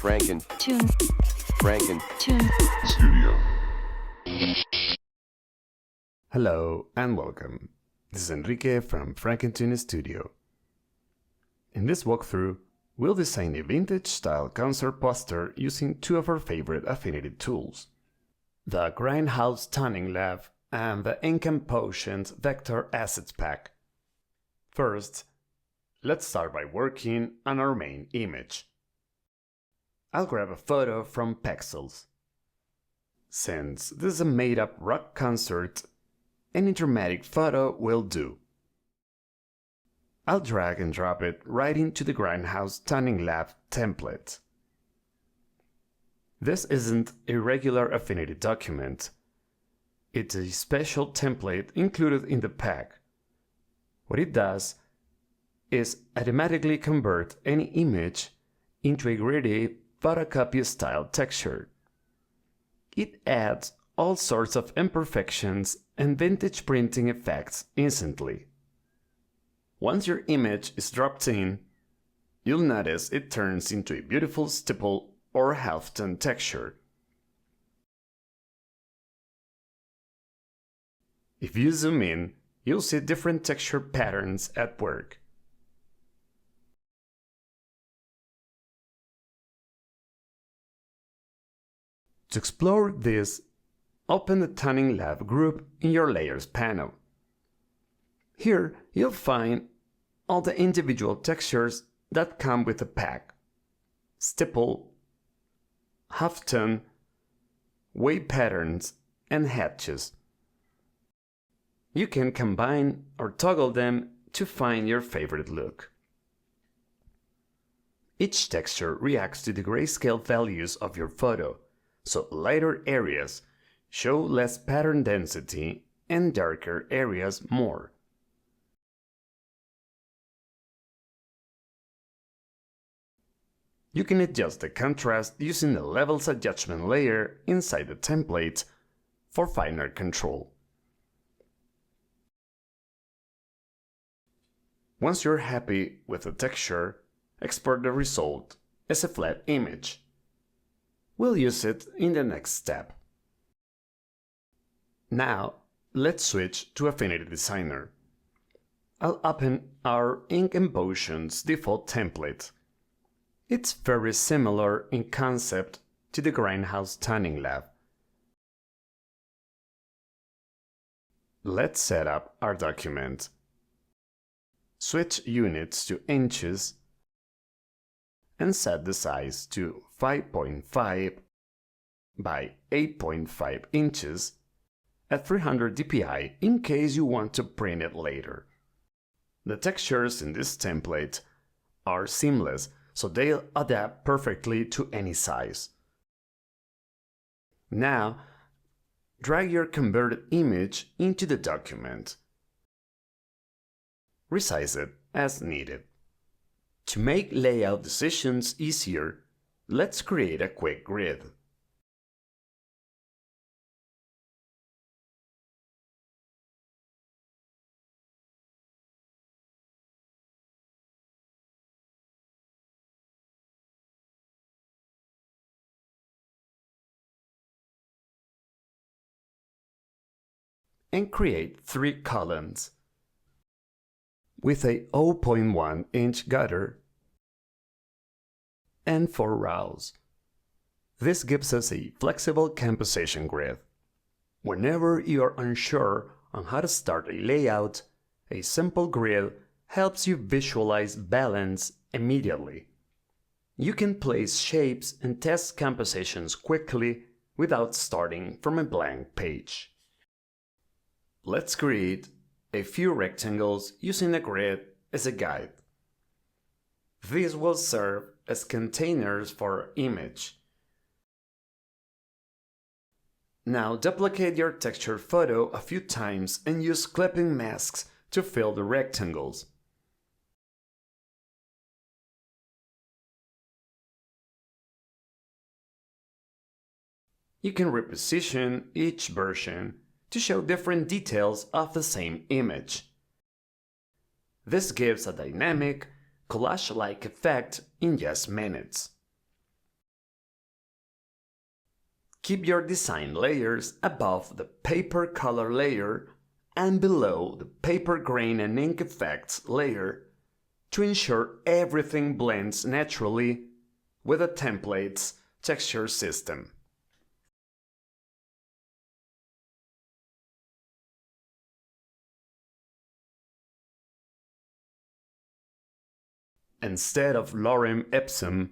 Frankentoon Studio. Hello and welcome. This is Enrique from Frankentoon Studio. In this walkthrough, we'll design a vintage-style concert poster using two of our favorite Affinity tools, the Grindhouse Toning Lab and the Ink & Potions Vector Assets Pack. First, let's start by working on our main image. I'll grab a photo from Pexels. Since this is a made-up rock concert, any dramatic photo will do. I'll drag and drop it right into the Grindhouse Toning Lab template. This isn't a regular Affinity document. It's a special template included in the pack. What it does is automatically convert any image into a gritty photocopy-style texture. It adds all sorts of imperfections and vintage printing effects instantly. Once your image is dropped in, you'll notice it turns into a beautiful stipple or halftone texture. If you zoom in, you'll see different texture patterns at work. To explore this, open the Toning Lab group in your Layers panel. Here, you'll find all the individual textures that come with the pack: stipple, halftone, wave patterns, and hatches. You can combine or toggle them to find your favorite look. Each texture reacts to the grayscale values of your photo, so lighter areas show less pattern density and darker areas more. You can adjust the contrast using the Levels Adjustment layer inside the template for finer control. Once you're happy with the texture, export the result as a flat image. We'll use it in the next step. Now, let's switch to Affinity Designer. I'll open our Ink & Potions default template. It's very similar in concept to the Grindhouse Toning Lab. Let's set up our document. Switch units to inches and set the size to 5.5 by 8.5 inches at 300 dpi in case you want to print it later. The textures in this template are seamless, so they'll adapt perfectly to any size. Now, drag your converted image into the document. Resize it as needed. To make layout decisions easier, let's create a quick grid. And create 3 columns with a 0.1 inch gutter and 4 rows. This gives us a flexible composition grid. Whenever you are unsure on how to start a layout, a simple grid helps you visualize balance immediately. You can place shapes and test compositions quickly without starting from a blank page. Let's create a few rectangles using a grid as a guide. These will serve as containers for our image. Now duplicate your texture photo a few times and use clipping masks to fill the rectangles. You can reposition each version to show different details of the same image. This gives a dynamic, collage-like effect in just minutes. Keep your design layers above the paper color layer and below the paper grain and ink effects layer to ensure everything blends naturally with the template's texture system. Instead of lorem ipsum,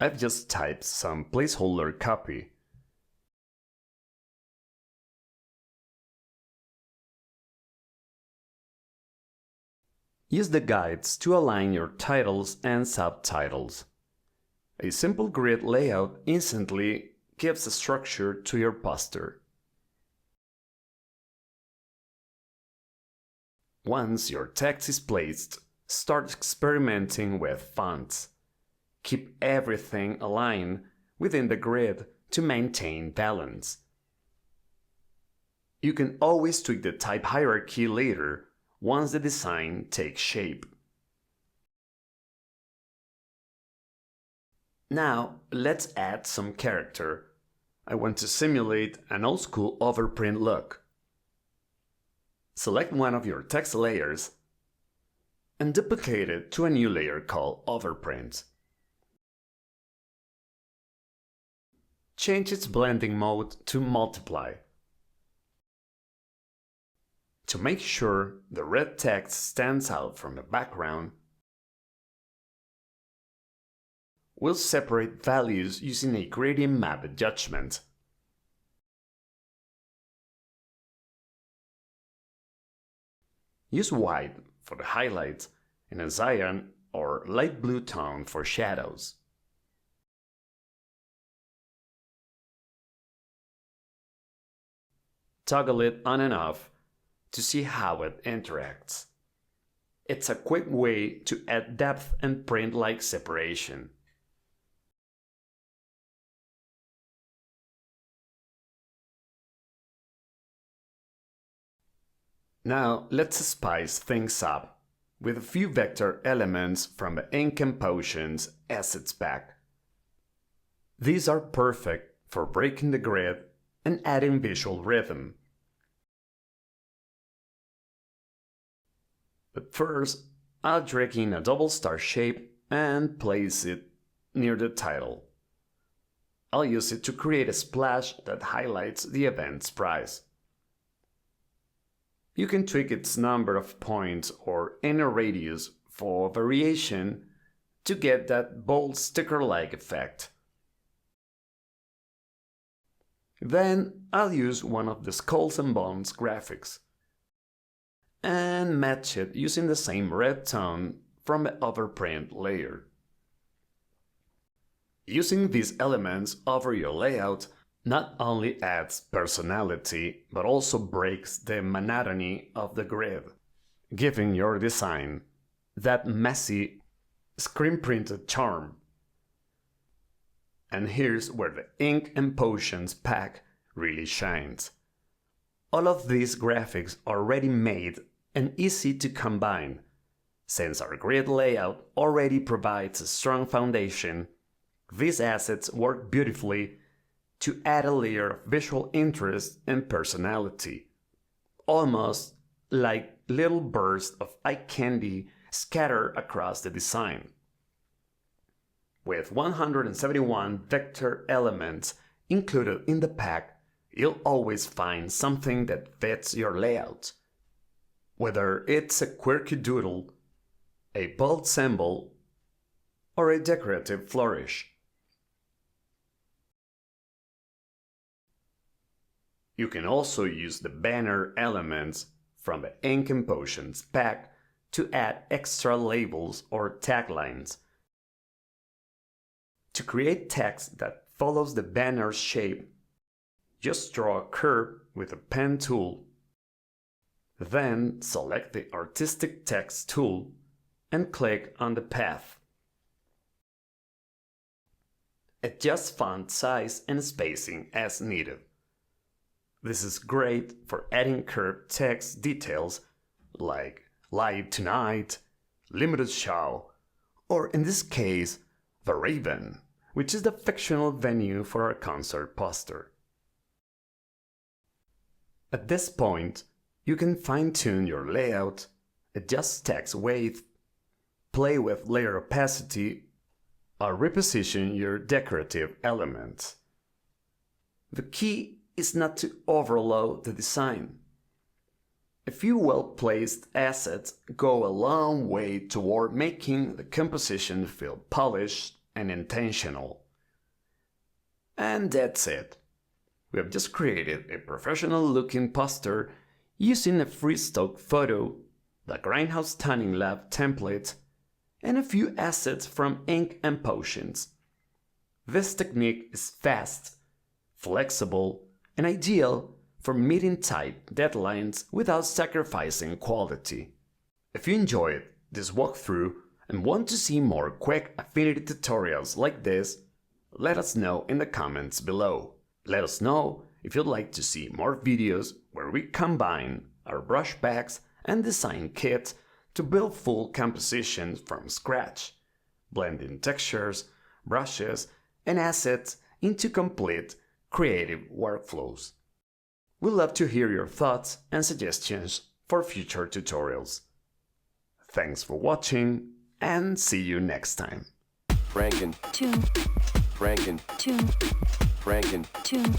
I've just typed some placeholder copy. Use the guides to align your titles and subtitles. A simple grid layout instantly gives a structure to your poster. Once your text is placed, start experimenting with fonts. Keep everything aligned within the grid to maintain balance. You can always tweak the type hierarchy later once the design takes shape. Now let's add some character. I want to simulate an old-school overprint look. Select one of your text layers and duplicate it to a new layer called Overprint. Change its blending mode to Multiply. To make sure the red text stands out from the background, we'll separate values using a gradient map adjustment. Use white for the highlights and a cyan or light blue tone for shadows. Toggle it on and off to see how it interacts. It's a quick way to add depth and print-like separation. Now let's spice things up with a few vector elements from the Ink and Potions Assets pack. These are perfect for breaking the grid and adding visual rhythm. But first, I'll drag in a double star shape and place it near the title. I'll use it to create a splash that highlights the event's price. You can tweak its number of points or inner radius for variation to get that bold sticker-like effect. Then I'll use one of the Skulls and Bones graphics and match it using the same red tone from the overprint layer. Using these elements over your layout not only adds personality, but also breaks the monotony of the grid, giving your design that messy, screen-printed charm. And here's where the Ink and Potions pack really shines. All of these graphics are ready-made and easy to combine. Since our grid layout already provides a strong foundation, these assets work beautifully to add a layer of visual interest and personality, almost like little bursts of eye candy scattered across the design. With 171 vector elements included in the pack, you'll always find something that fits your layout. Whether it's a quirky doodle, a bold symbol, or a decorative flourish. You can also use the banner elements from the Ink and Potions pack to add extra labels or taglines. To create text that follows the banner's shape, just draw a curve with a pen tool. Then select the Artistic Text tool and click on the path. Adjust font size and spacing as needed. This is great for adding curved text details like Live Tonight, Limited Show, or in this case, The Raven, which is the fictional venue for our concert poster. At this point, you can fine-tune your layout, adjust text weight, play with layer opacity, or reposition your decorative elements. The key is not to overload the design. A few well-placed assets go a long way toward making the composition feel polished and intentional. And that's it. We have just created a professional-looking poster using a free stock photo, the Grindhouse Tanning Lab template, and a few assets from ink and potions. This technique is fast, flexible, and ideal for meeting tight deadlines without sacrificing quality. If you enjoyed this walkthrough and want to see more quick Affinity tutorials like this, let us know in the comments below. Let us know if you'd like to see more videos where we combine our brush packs and design kits to build full compositions from scratch, blending textures, brushes, and assets into complete creative workflows. We'd love to hear your thoughts and suggestions for future tutorials. Thanks for watching and see you next time. Frankentoon. Frankentoon. Frankentoon.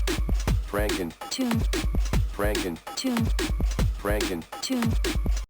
Frankentoon. Frankentoon. Frankentoon.